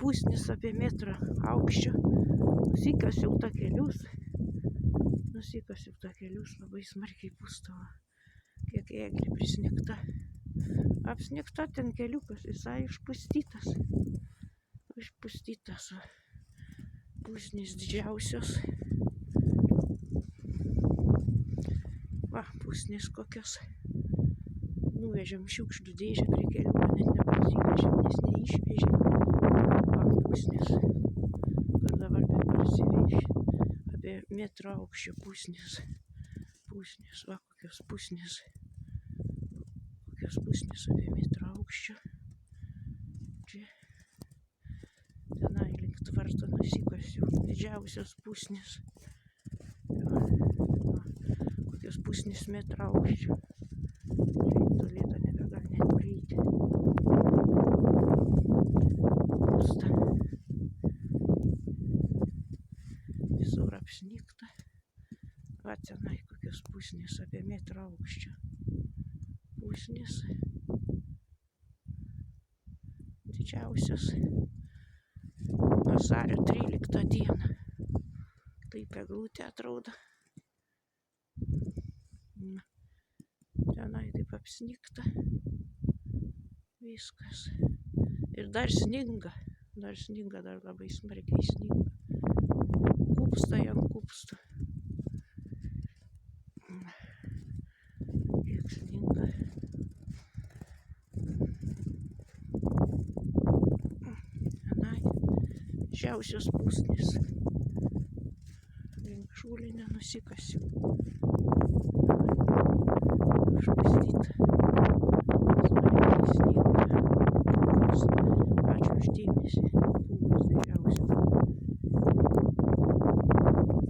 pusnis apie metrą aukščio. Nusikasiau takelius. Labai smarkiai pūstavo. Kiek eglė prisnigta. Apsnigta ten keliukas, visai išpustytas. Pusnys didžiausios. Va, pusnys kokios. Nuvežėm šiukšlių dėžę prie kelių, net neprasivežėm, nes neišvežėm. Va, pusnys. Kur dabar beprasivežė. Apie metro aukščio pusnys. Va, kokios pusnys. Apie metro aukščio. Čia. Tenai link tvarto nusikasiu. Didžiausios pusnys. Kokios pusnys metro aukščio. Tolėto nebegal net prieiti. Pusta. Visur apsnigta. Va tenai kokios pusnys apie metro aukščio. Pusnys. Didžiausios. Vasario 13 dieną. Taip eglutė atrodo. Tenai taip apsnigta. Viskas. Ir dar sninga. Dar labai smarkiai sninga. Kupsta jam kupstų. Kiek sninga. Tenai. Didžiausios pusnys. Link šulinio nusikasiu. Užpustyta.